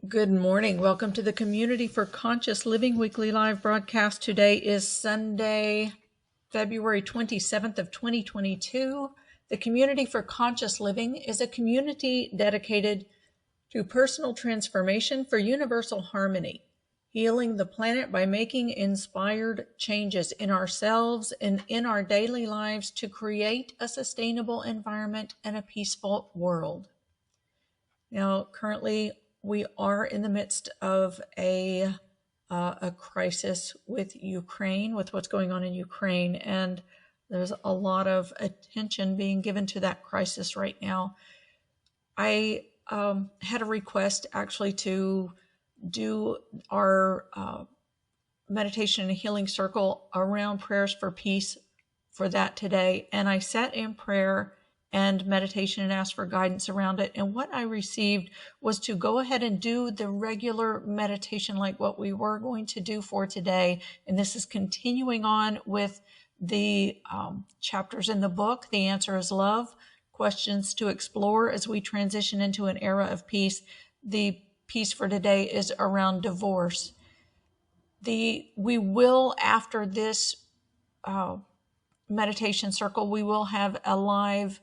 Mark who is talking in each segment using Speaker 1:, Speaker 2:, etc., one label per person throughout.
Speaker 1: Good morning. Welcome to the Community for Conscious Living weekly live broadcast. Today is Sunday, February 27th of 2022. The Community for Conscious Living is a community dedicated to personal transformation for universal harmony, healing the planet by making inspired changes in ourselves and in our daily lives to create a sustainable environment and a peaceful world. Now, currently, we are in the midst of a crisis with Ukraine, with what's going on in Ukraine, and there's a lot of attention being given to that crisis right now. I had a request actually to do our meditation and healing circle around prayers for peace for that today, and I sat in prayer and meditation and asked for guidance around it. And what I received was to go ahead and do the regular meditation like what we were going to do for today. And this is continuing on with the chapters in the book. The answer is love. Questions to explore as we transition into an era of peace. The piece for today is around divorce. We will, after this meditation circle, we will have a live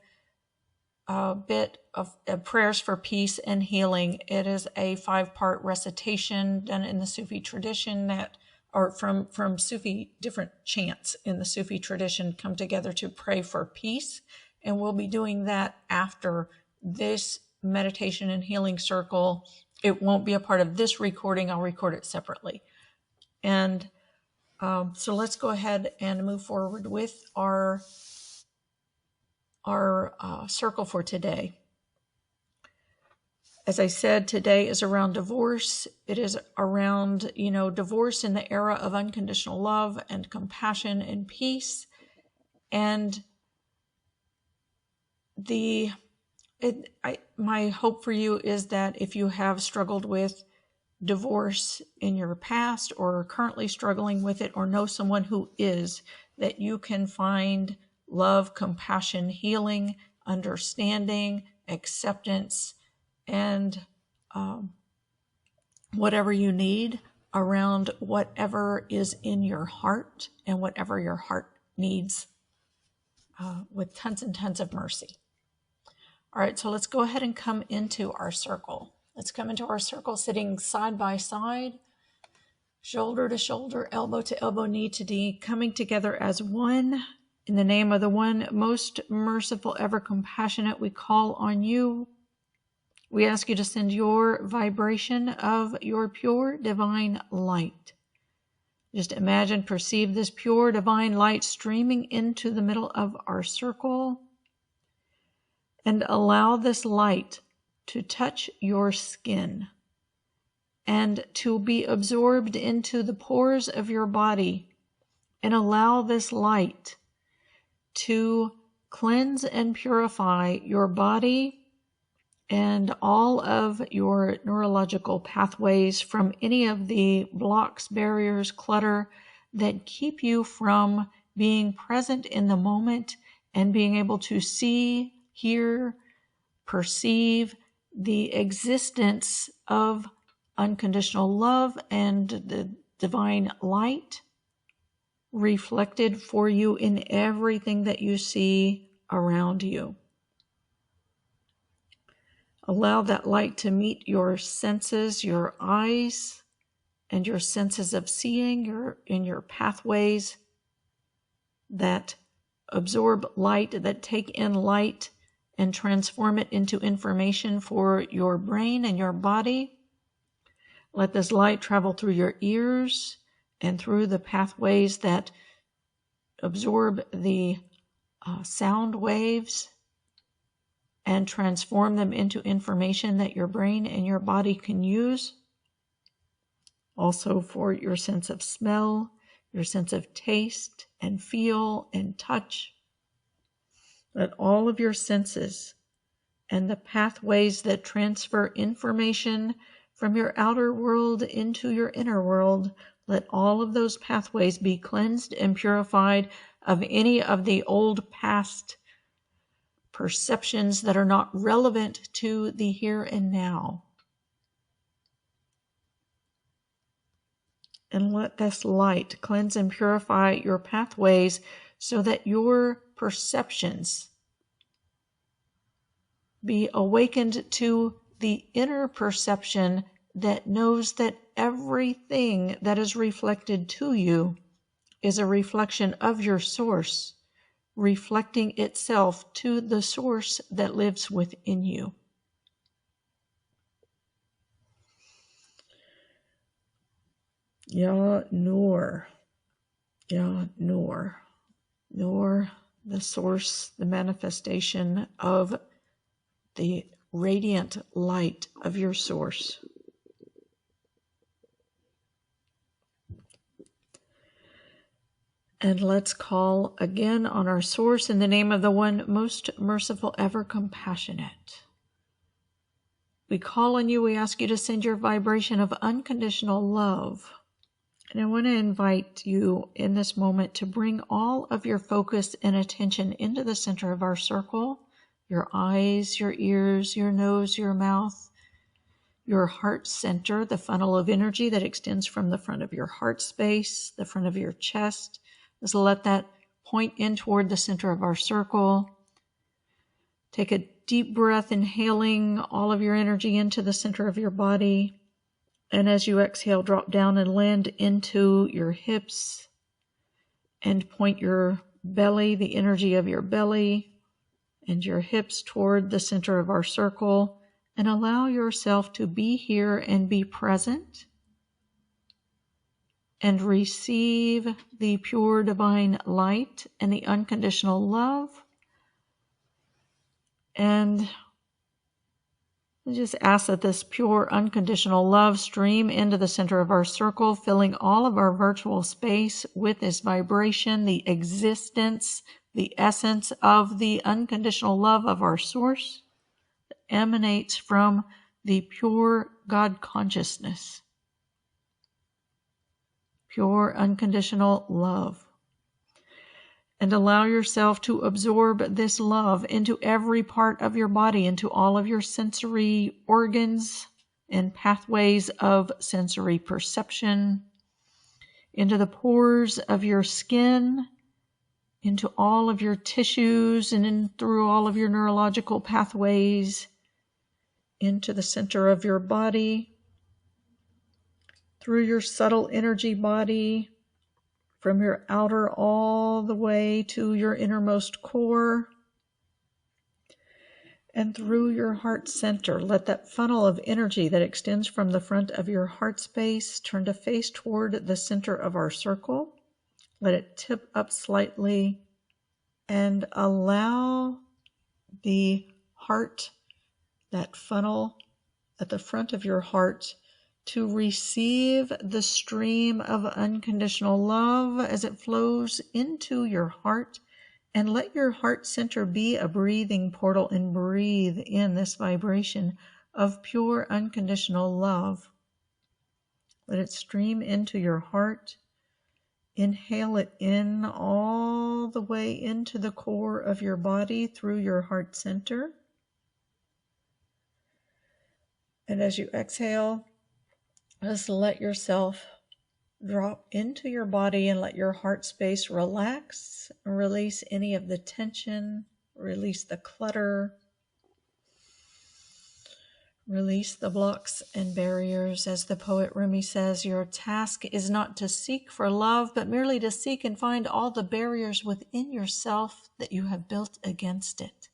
Speaker 1: bit of prayers for peace and healing. It is a 5-part recitation done in the Sufi tradition or from Sufi, different chants in the Sufi tradition come together to pray for peace. And we'll be doing that after this meditation and healing circle. It won't be a part of this recording. I'll record it separately. And so let's go ahead and move forward with our circle for today. As I said, today is around divorce. It is around, divorce in the era of unconditional love and compassion and peace. And my hope for you is that if you have struggled with divorce in your past or are currently struggling with it or know someone who is, that you can find love, compassion, healing, understanding, acceptance, and whatever you need around whatever is in your heart and whatever your heart needs, with tons and tons of mercy. All right, so let's go ahead and come into our circle. Let's come into our circle sitting side by side, shoulder to shoulder, elbow to elbow, knee to knee, coming together as one. In the name of the one most merciful, ever compassionate, we call on you. We ask you to send your vibration of your pure divine light. Just imagine, perceive this pure divine light streaming into the middle of our circle, and allow this light to touch your skin and to be absorbed into the pores of your body, and allow this light to cleanse and purify your body and all of your neurological pathways from any of the blocks, barriers, clutter that keep you from being present in the moment and being able to see, hear, perceive the existence of unconditional love and the divine light reflected for you in everything that you see around you. Allow that light to meet your senses, your eyes, and your senses of seeing, in your pathways that absorb light, that take in light and transform it into information for your brain and your body. Let this light travel through your ears and through the pathways that absorb the sound waves and transform them into information that your brain and your body can use. Also for your sense of smell, your sense of taste and feel and touch. Let all of your senses and the pathways that transfer information from your outer world into your inner world, let all of those pathways be cleansed and purified of any of the old past perceptions that are not relevant to the here and now. And let this light cleanse and purify your pathways so that your perceptions be awakened to the inner perception that knows that everything that is reflected to you is a reflection of your source, reflecting itself to the source that lives within you. Ya Nur, Ya Nur, Nur, the source, the manifestation of the radiant light of your source. And let's call again on our source in the name of the one most merciful, ever compassionate. We call on you, we ask you to send your vibration of unconditional love. And I want to invite you in this moment to bring all of your focus and attention into the center of our circle, your eyes, your ears, your nose, your mouth, your heart center, the funnel of energy that extends from the front of your heart space, the front of your chest. Just let that point in toward the center of our circle. Take a deep breath, inhaling all of your energy into the center of your body. And as you exhale, drop down and land into your hips and point your belly, the energy of your belly and your hips toward the center of our circle, and allow yourself to be here and be present and receive the pure divine light and the unconditional love. And just ask that this pure unconditional love stream into the center of our circle, filling all of our virtual space with this vibration, the existence, the essence of the unconditional love of our source that emanates from the pure God consciousness. Pure unconditional love. And allow yourself to absorb this love into every part of your body, into all of your sensory organs and pathways of sensory perception, into the pores of your skin, into all of your tissues, and in through all of your neurological pathways, into the center of your body, through your subtle energy body, from your outer all the way to your innermost core, and through your heart center. Let that funnel of energy that extends from the front of your heart space turn to face toward the center of our circle. Let it tip up slightly and allow the heart, that funnel at the front of your heart, to receive the stream of unconditional love as it flows into your heart, and let your heart center be a breathing portal and breathe in this vibration of pure unconditional love. Let it stream into your heart. Inhale it in all the way into the core of your body through your heart center. And as you exhale, just let yourself drop into your body and let your heart space relax. Release any of the tension, release the clutter, release the blocks and barriers. As the poet Rumi says, your task is not to seek for love, but merely to seek and find all the barriers within yourself that you have built against it.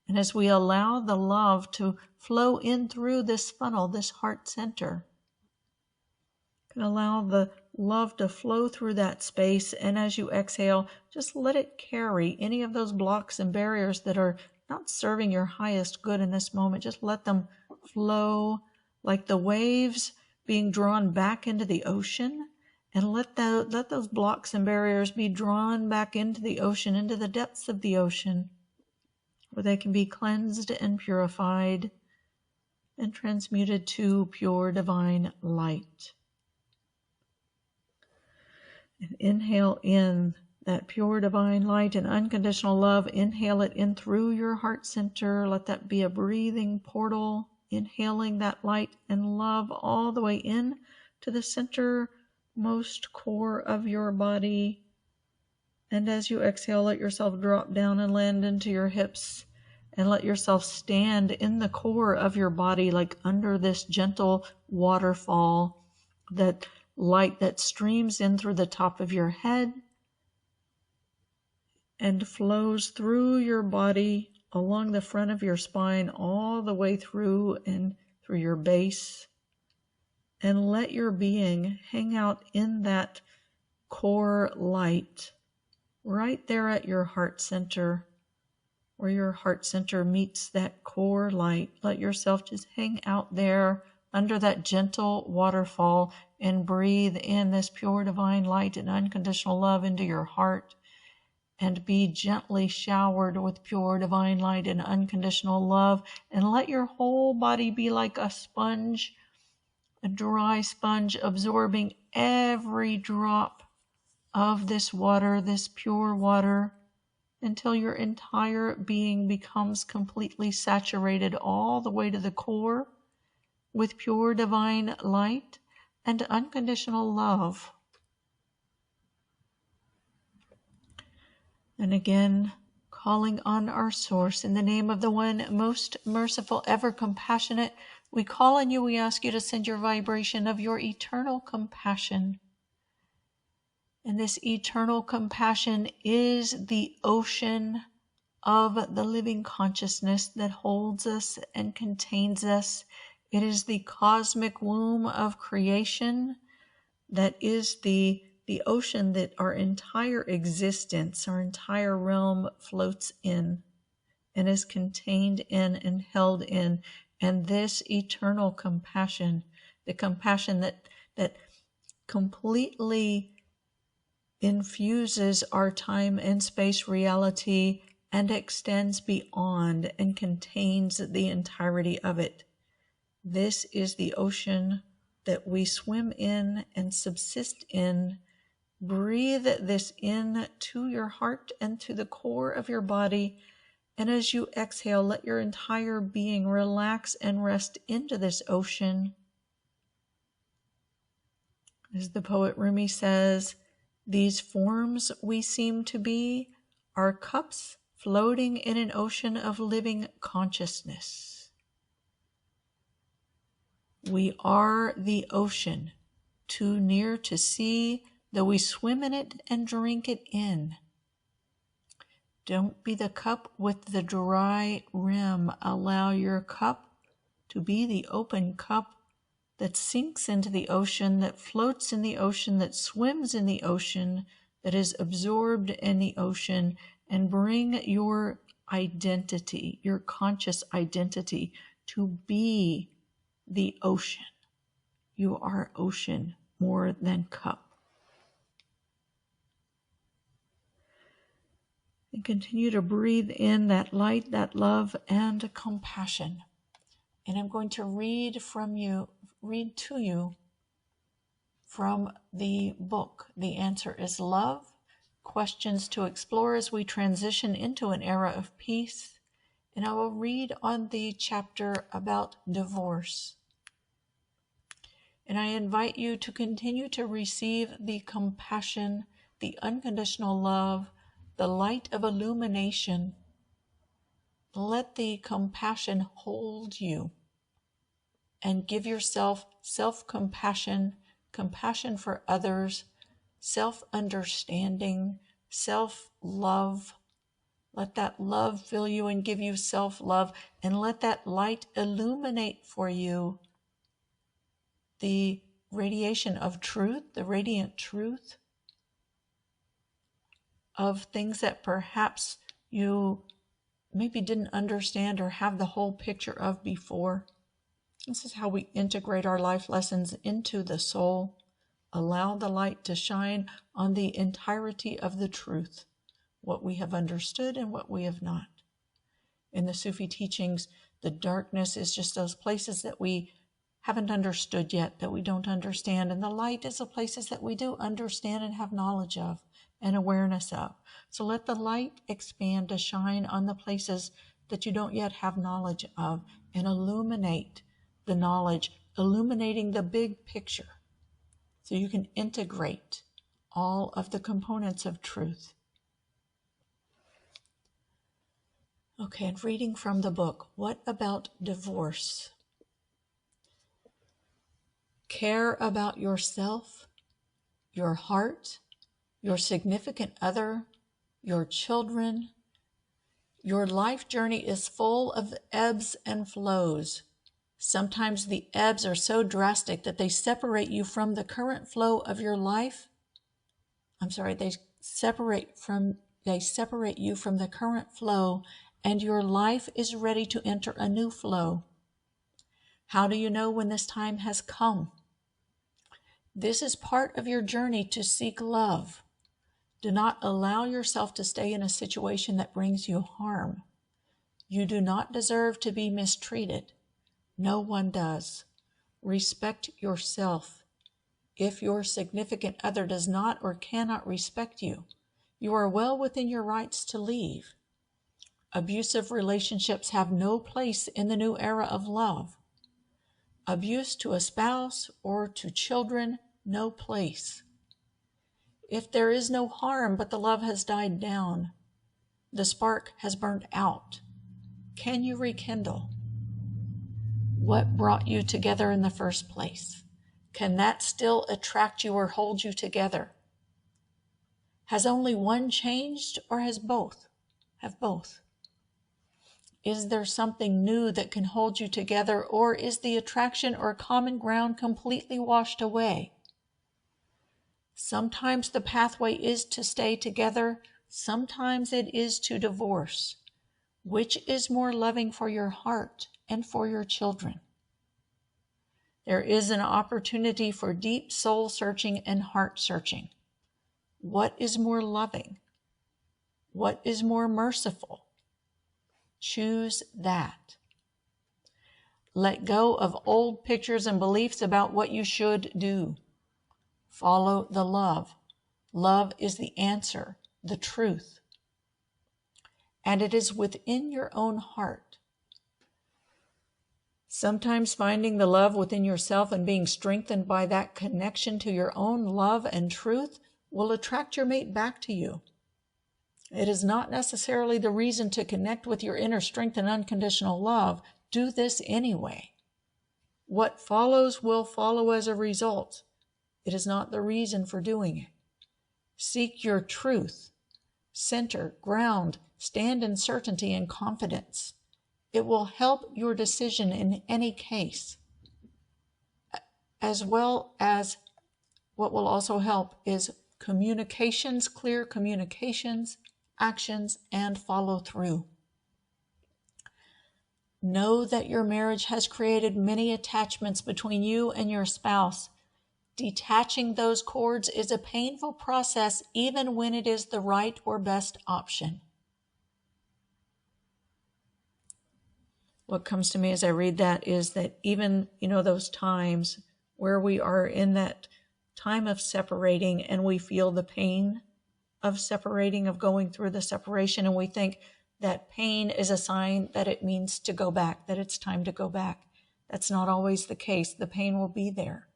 Speaker 1: And as we allow the love to flow in through this funnel, this heart center, and allow the love to flow through that space. And as you exhale, just let it carry any of those blocks and barriers that are not serving your highest good in this moment. Just let them flow like the waves being drawn back into the ocean. And let those blocks and barriers be drawn back into the ocean, into the depths of the ocean, where they can be cleansed and purified and transmuted to pure divine light. And inhale in that pure divine light and unconditional love. Inhale it in through your heart center. Let that be a breathing portal, inhaling that light and love all the way in to the center most core of your body. And as you exhale, let yourself drop down and land into your hips, and let yourself stand in the core of your body, like under this gentle waterfall, that light that streams in through the top of your head and flows through your body, along the front of your spine, all the way through and through your base. And let your being hang out in that core light, right there at your heart center, where your heart center meets that core light. Let yourself just hang out there under that gentle waterfall and breathe in this pure divine light and unconditional love into your heart, and be gently showered with pure divine light and unconditional love. And let your whole body be like a sponge, a dry sponge, absorbing every drop of this water, this pure water, until your entire being becomes completely saturated all the way to the core with pure divine light and unconditional love. And again, calling on our source in the name of the one most merciful, ever compassionate, we call on you. We ask you to send your vibration of your eternal compassion. And this eternal compassion is the ocean of the living consciousness that holds us and contains us. It is the cosmic womb of creation that is the ocean that our entire existence, our entire realm floats in and is contained in and held in. And this eternal compassion, the compassion that completely infuses our time and space reality and extends beyond and contains the entirety of it. This is the ocean that we swim in and subsist in. Breathe this in to your heart and to the core of your body. And as you exhale, let your entire being relax and rest into this ocean. As the poet Rumi says, these forms we seem to be are cups floating in an ocean of living consciousness. We are the ocean, too near to see, though we swim in it and drink it in. Don't be the cup with the dry rim. Allow your cup to be the open cup that sinks into the ocean, that floats in the ocean, that swims in the ocean, that is absorbed in the ocean, and bring your identity, your conscious identity, to be the ocean. You are ocean more than cup. And continue to breathe in that light, that love, and compassion. And I'm going to read to you from the book, The Answer is Love, Questions to Explore as we transition into an era of peace. And I will read on the chapter about divorce. And I invite you to continue to receive the compassion, the unconditional love, the light of illumination. Let the compassion hold you, and give yourself self-compassion, compassion for others, self-understanding, self-love. Let that love fill you and give you self-love, and let that light illuminate for you the radiation of truth, the radiant truth of things that perhaps you maybe didn't understand or have the whole picture of before. This is how we integrate our life lessons into the soul. Allow the light to shine on the entirety of the truth, what we have understood and what we have not. In the Sufi teachings, the darkness is just those places that we haven't understood yet, that we don't understand. And the light is the places that we do understand and have knowledge of and awareness of. So let the light expand to shine on the places that you don't yet have knowledge of, and illuminate the knowledge, illuminating the big picture. so you can integrate all of the components of truth. Okay, and reading from the book, what about divorce? Care about yourself, your heart, your significant other, your children. Your life journey is full of ebbs and flows. Sometimes the ebbs are so drastic that they separate you from the current flow of your life. They separate you from the current flow, and your life is ready to enter a new flow. How do you know when this time has come? This is part of your journey to seek love. Do not allow yourself to stay in a situation that brings you harm. You do not deserve to be mistreated. No one does. Respect yourself. If your significant other does not or cannot respect you, you are well within your rights to leave. Abusive relationships have no place in the new era of love. Abuse to a spouse or to children, no place. If there is no harm but the love has died down, the spark has burned out, can you rekindle? What brought you together in the first place? Can that still attract you or hold you together? Has only one changed, or has both? Have both? Is there something new that can hold you together, or is the attraction or common ground completely washed away? Sometimes the pathway is to stay together, sometimes it is to divorce. Which is more loving for your heart and for your children? There is an opportunity for deep soul searching and heart searching. What is more loving? What is more merciful? Choose that. Let go of old pictures and beliefs about what you should do. Follow the love. Love is the answer, the truth. And it is within your own heart. Sometimes finding the love within yourself and being strengthened by that connection to your own love and truth will attract your mate back to you. It is not necessarily the reason to connect with your inner strength and unconditional love. Do this anyway. What follows will follow as a result. It is not the reason for doing it. Seek your truth. Center, ground, stand in certainty and confidence. It will help your decision in any case. As well as what will also help is communications, clear communications, actions, and follow through. Know that your marriage has created many attachments between you and your spouse. Detaching those cords is a painful process, even when it is the right or best option. What comes to me as I read that is that even, those times where we are in that time of separating and we feel the pain of separating, of going through the separation, and we think that pain is a sign that it means to go back, that it's time to go back. That's not always the case. The pain will be there.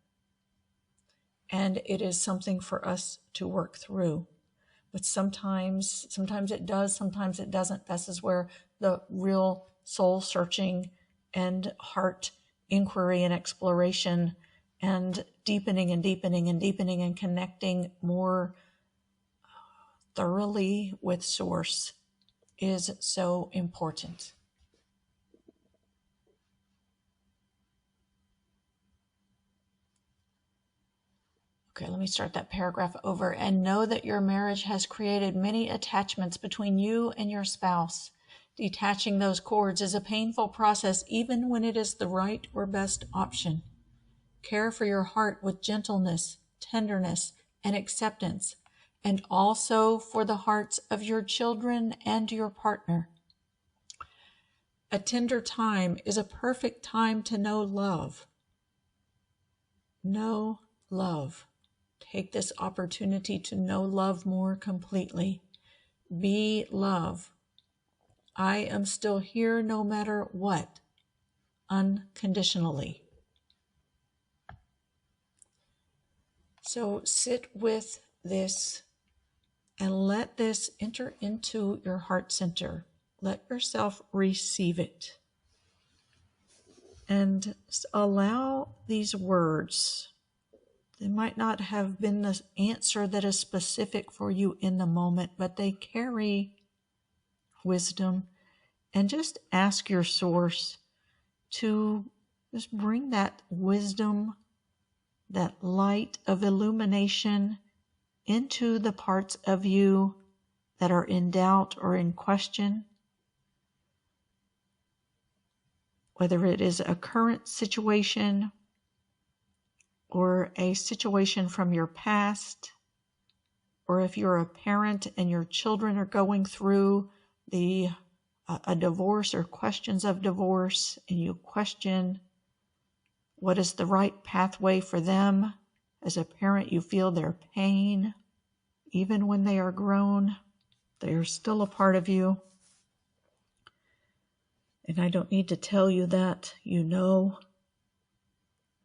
Speaker 1: And it is something for us to work through. But sometimes it does, sometimes it doesn't. This is where the real soul searching and heart inquiry and exploration and deepening and connecting more thoroughly with Source is so important. Okay, let me start that paragraph over. And know that your marriage has created many attachments between you and your spouse. Detaching those cords is a painful process, even when it is the right or best option. Care for your heart with gentleness, tenderness, and acceptance, and also for the hearts of your children and your partner. A tender time is a perfect time to know love. Know love. Take this opportunity to know love more completely. Be love. I am still here no matter what, unconditionally. So sit with this and let this enter into your heart center. Let yourself receive it. And allow these words. They might not have been the answer that is specific for you in the moment, but they carry wisdom. And just ask your source to just bring that wisdom, that light of illumination into the parts of you that are in doubt or in question. Whether it is a current situation or a situation from your past, or if you're a parent and your children are going through a divorce or questions of divorce, and you question what is the right pathway for them. As a parent, you feel their pain. Even when they are grown, they are still a part of you. And I don't need to tell you that, you know.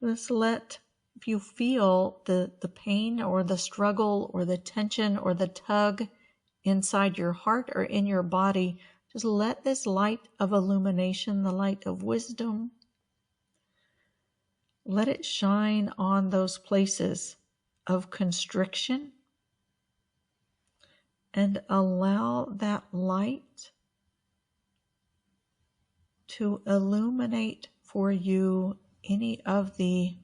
Speaker 1: Just if you feel the pain or the struggle or the tension or the tug inside your heart or in your body, just let this light of illumination, the light of wisdom, let it shine on those places of constriction, and allow that light to illuminate for you any of the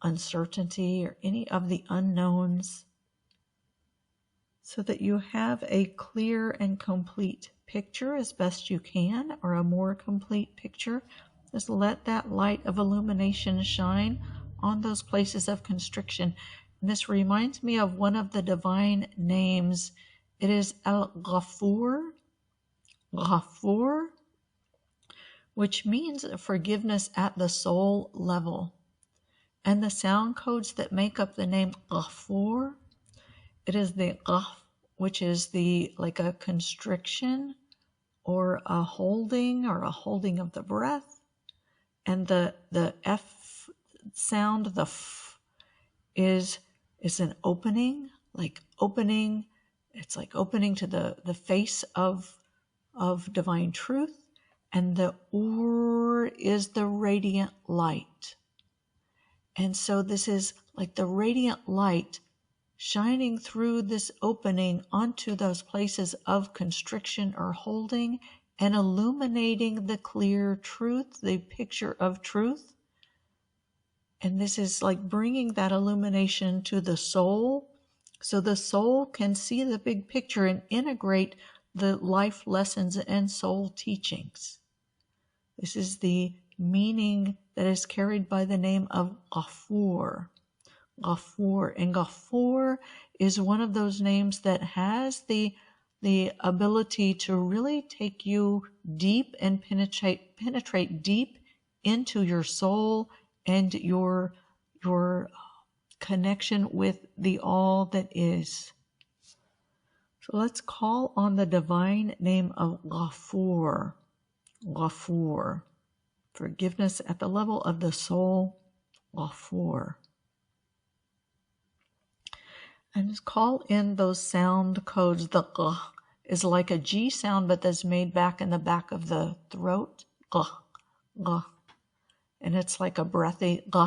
Speaker 1: uncertainty or any of the unknowns, so that you have a clear and complete picture as best you can, or a more complete picture. Just let that light of illumination shine on those places of constriction. And this reminds me of one of the divine names. It is Al-Ghafur, Ghafur, which means forgiveness at the soul level. And the sound codes that make up the name Ghafur, it is the Ghaf, which is like a constriction or a holding of the breath. And the F sound, the F, is an opening, like opening. It's like opening to the face of divine truth. And the Ur is the radiant light. And so this is like the radiant light shining through this opening onto those places of constriction or holding, and illuminating the clear truth, the picture of truth. And this is like bringing that illumination to the soul, so the soul can see the big picture and integrate the life lessons and soul teachings. This is the meaning that is carried by the name of Ghafur. Ghafur. And Ghafur is one of those names that has the ability to really take you deep and penetrate deep into your soul and your connection with the all that is. So let's call on the divine name of Ghafur. Ghafur. Forgiveness at the level of the soul. Ghafur. And just call in those sound codes. The G is like a G sound, but that's made back in the back of the throat. G, G. And it's like a breathy G.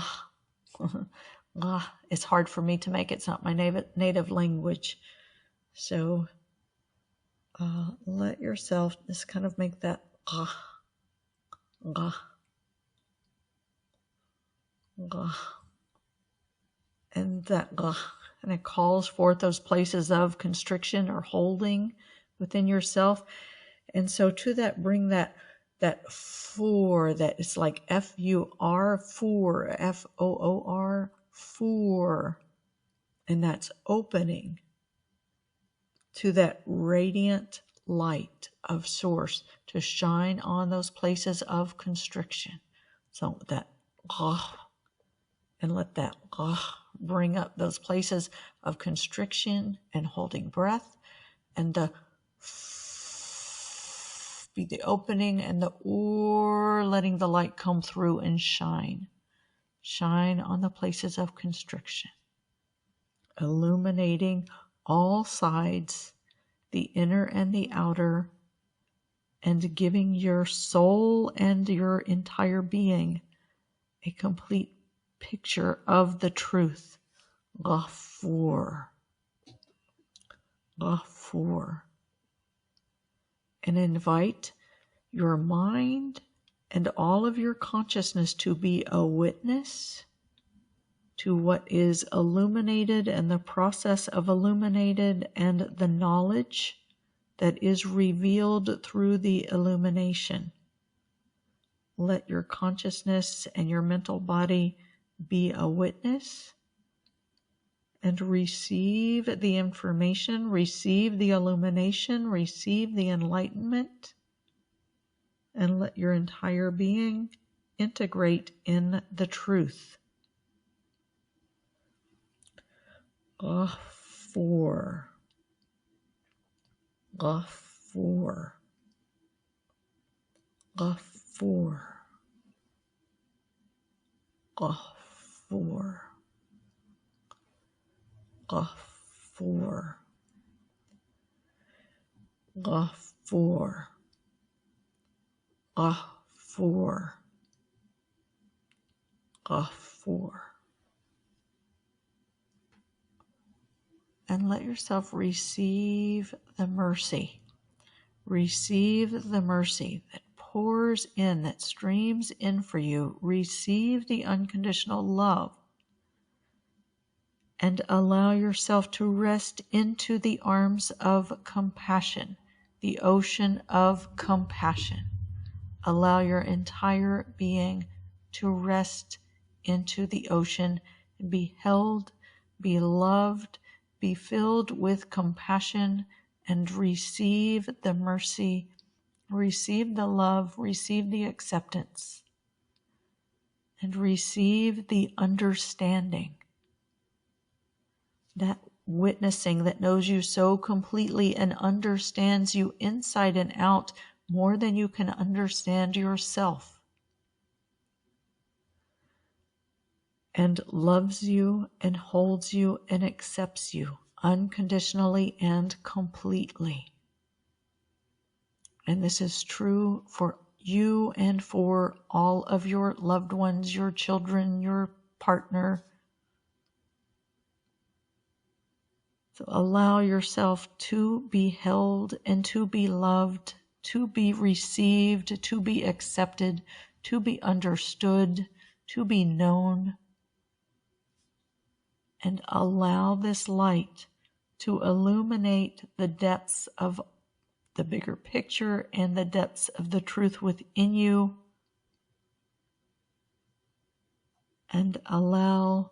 Speaker 1: G. It's hard for me to make it. It's not my native language. So let yourself just kind of make that G, G, G. And that G. And it calls forth those places of constriction or holding within yourself. And so to that, bring that for, that it's like F-U-R, for, F-O-O-R, for. And that's opening to that radiant light of source to shine on those places of constriction. So that, and let that bring up those places of constriction and holding breath, and the be the opening, and the letting the light come through and shine on the places of constriction. illuminating all sides, the inner and the outer, and giving your soul and your entire being a complete picture of the truth. Ghafur. Ghafur. And invite your mind and all of your consciousness to be a witness to what is illuminated and the process of illuminated and the knowledge that is revealed through the illumination. Let your consciousness and your mental body be a witness and receive the information, receive the illumination, receive the enlightenment, and let your entire being integrate in the truth. Ghafur. Ghafur. Ghafur. Ghafur. Ghafur. Ghafur. Ghafur. Ghafur. And let yourself receive the mercy. Receive the mercy that pours in, that streams in for you. Receive the unconditional love and allow yourself to rest into the arms of compassion, the ocean of compassion. Allow your entire being to rest into the ocean and be held, be loved, be filled with compassion, and receive the mercy, receive the love, receive the acceptance, and receive the understanding. That witnessing that knows you so completely and understands you inside and out more than you can understand yourself, and loves you and holds you and accepts you unconditionally and completely. And this is true for you and for all of your loved ones, your children, your partner. So allow yourself to be held and to be loved, to be received, to be accepted, to be understood, to be known. And allow this light to illuminate the depths of the bigger picture and the depths of the truth within you. And allow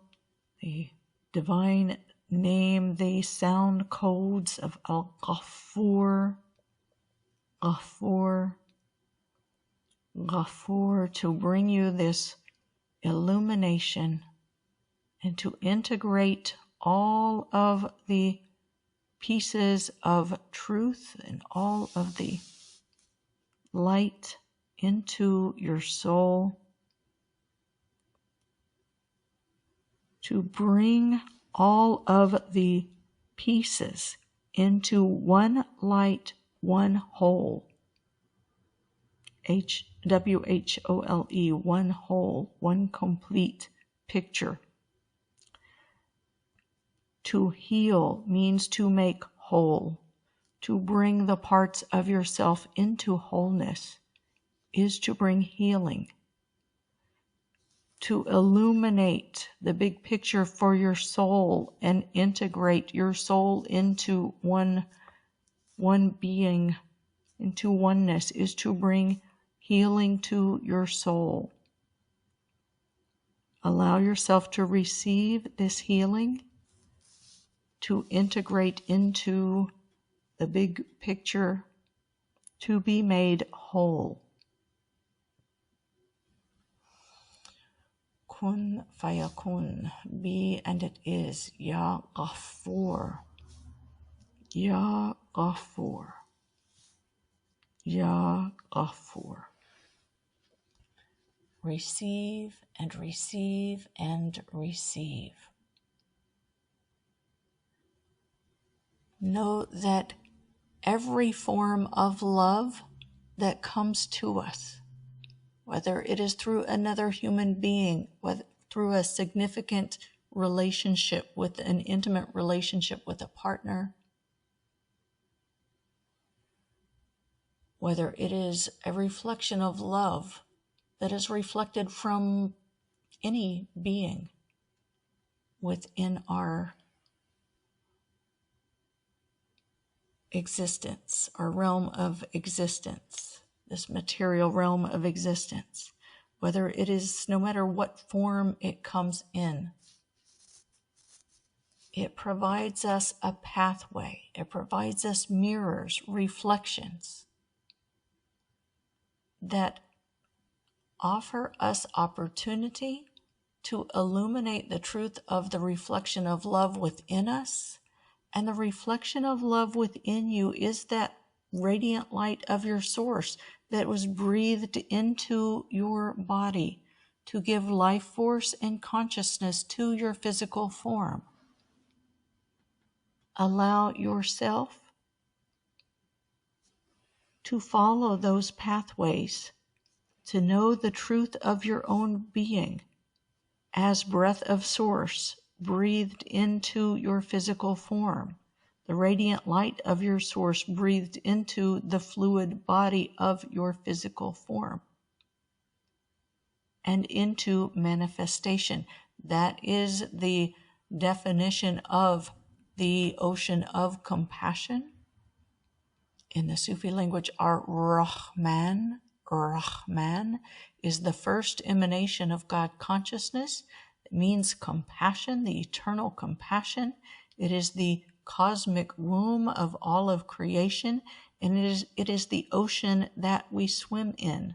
Speaker 1: the divine name, the sound codes of Al-Ghafur, Ghafur, Ghafur, to bring you this illumination and to integrate all of the pieces of truth and all of the light into your soul, to bring all of the pieces into one light, one whole. WHOLE, one whole, one complete picture. To heal means to make whole. To bring the parts of yourself into wholeness is to bring healing. To illuminate the big picture for your soul and integrate your soul into one being, into oneness, is to bring healing to your soul. Allow yourself to receive this healing, to integrate into the big picture, to be made whole. Kun fayakun, be and it is. Ya Ghafur, Ya Ghafur, Ya Ghafur. Receive and receive and receive. Know that every form of love that comes to us, whether it is through another human being, whether through a significant relationship with an intimate relationship with a partner, whether it is a reflection of love that is reflected from any being within our existence, our realm of existence, this material realm of existence, whether it is, no matter what form it comes in, it provides us a pathway. It provides us mirrors, reflections that offer us opportunity to illuminate the truth of the reflection of love within us. And the reflection of love within you is that radiant light of your source that was breathed into your body to give life force and consciousness to your physical form. Allow yourself to follow those pathways, to know the truth of your own being as breath of source breathed into your physical form, the radiant light of your source breathed into the fluid body of your physical form, and into manifestation. That is the definition of the ocean of compassion. In the Sufi language, Rahman is the first emanation of God consciousness. It means compassion, the eternal compassion. It is the cosmic womb of all of creation, and it is the ocean that we swim in.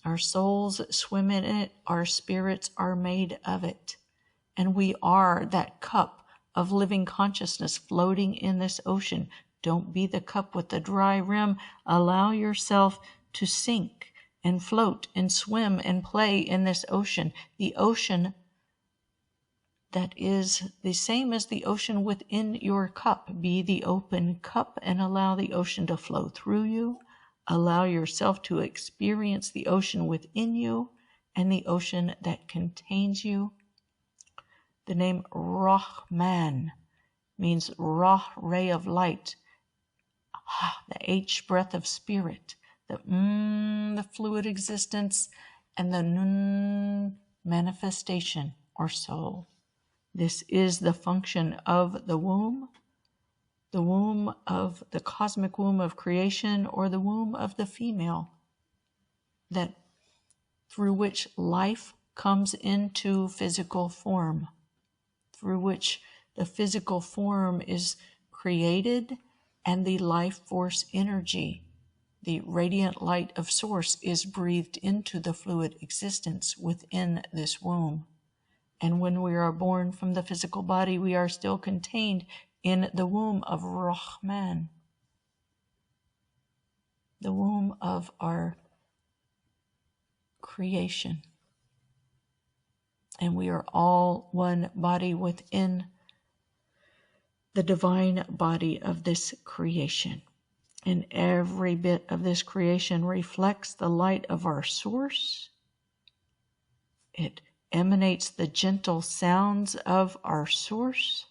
Speaker 1: Our souls swim in it, our spirits are made of it, and we are that cup of living consciousness floating in this ocean. Don't be the cup with the dry rim. Allow yourself to sink and float and swim and play in this ocean, the ocean that is the same as the ocean within your cup. Be the open cup and allow the ocean to flow through you. Allow yourself to experience the ocean within you and the ocean that contains you. The name Rahman means Rah, ray of light, the H, breath of spirit, the fluid existence, and the Nun, manifestation or soul. This is the function of the womb of the cosmic womb of creation, or the womb of the female, that through which life comes into physical form, through which the physical form is created, and the life force energy, the radiant light of source, is breathed into the fluid existence within this womb. And when we are born from the physical body, we are still contained in the womb of Rahman, the womb of our creation. And we are all one body within the divine body of this creation. And every bit of this creation reflects the light of our source. It emanates the gentle sounds of our source,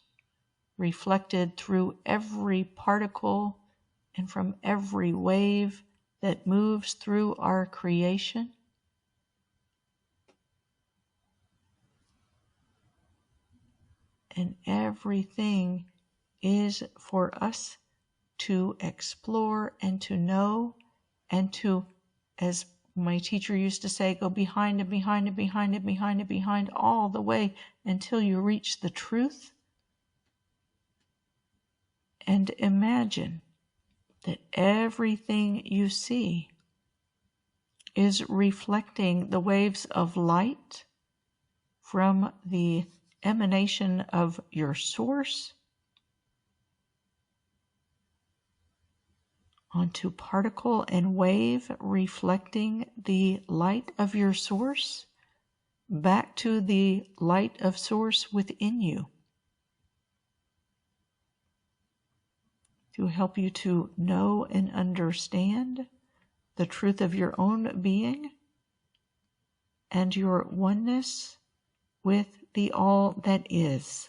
Speaker 1: reflected through every particle and from every wave that moves through our creation. And everything is for us to explore and to know, and to, as my teacher used to say, go behind and behind and behind and behind and behind all the way until you reach the truth. And imagine that everything you see is reflecting the waves of light from the emanation of your source onto particle and wave, reflecting the light of your source back to the light of source within you. to help you to know and understand the truth of your own being and your oneness with the all that is.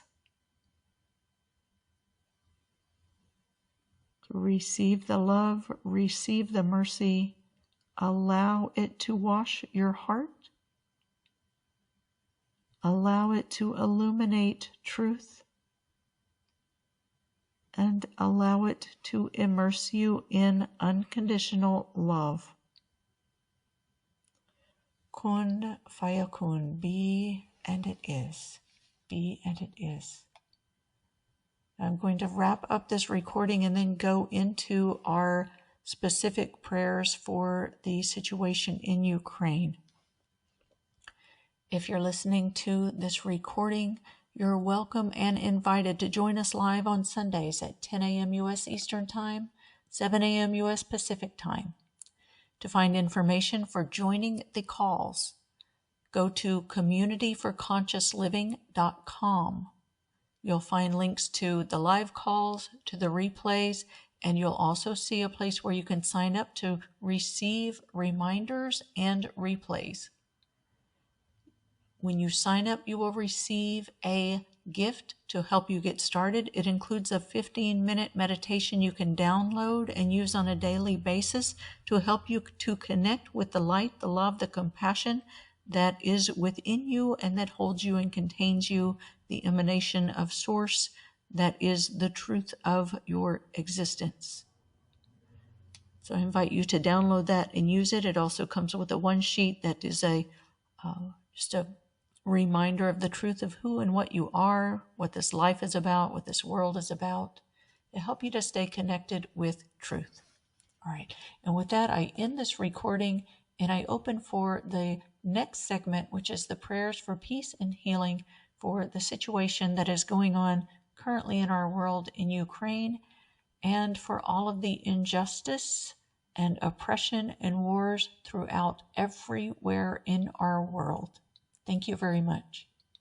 Speaker 1: Receive the love, receive the mercy, allow it to wash your heart, allow it to illuminate truth, and allow it to immerse you in unconditional love. Kun fayakun, be and it is. Be and it is. I'm going to wrap up this recording and then go into our specific prayers for the situation in Ukraine. If you're listening to this recording, you're welcome and invited to join us live on Sundays at 10 a.m. U.S. Eastern Time, 7 a.m. U.S. Pacific Time. To find information for joining the calls, go to communityforconsciousliving.com. You'll find links to the live calls, to the replays, and you'll also see a place where you can sign up to receive reminders and replays. When you sign up, you will receive a gift to help you get started. It includes a 15-minute meditation you can download and use on a daily basis to help you to connect with the light, the love, the compassion that is within you and that holds you and contains you, the emanation of Source that is the truth of your existence. So I invite you to download that and use it. It also comes with a one sheet that is just a reminder of the truth of who and what you are, what this life is about, what this world is about, to help you to stay connected with truth. All right, and with that, I end this recording and I open for the next segment, which is the prayers for peace and healing for the situation that is going on currently in our world in Ukraine, and for all of the injustice and oppression and wars throughout everywhere in our world. Thank you very much.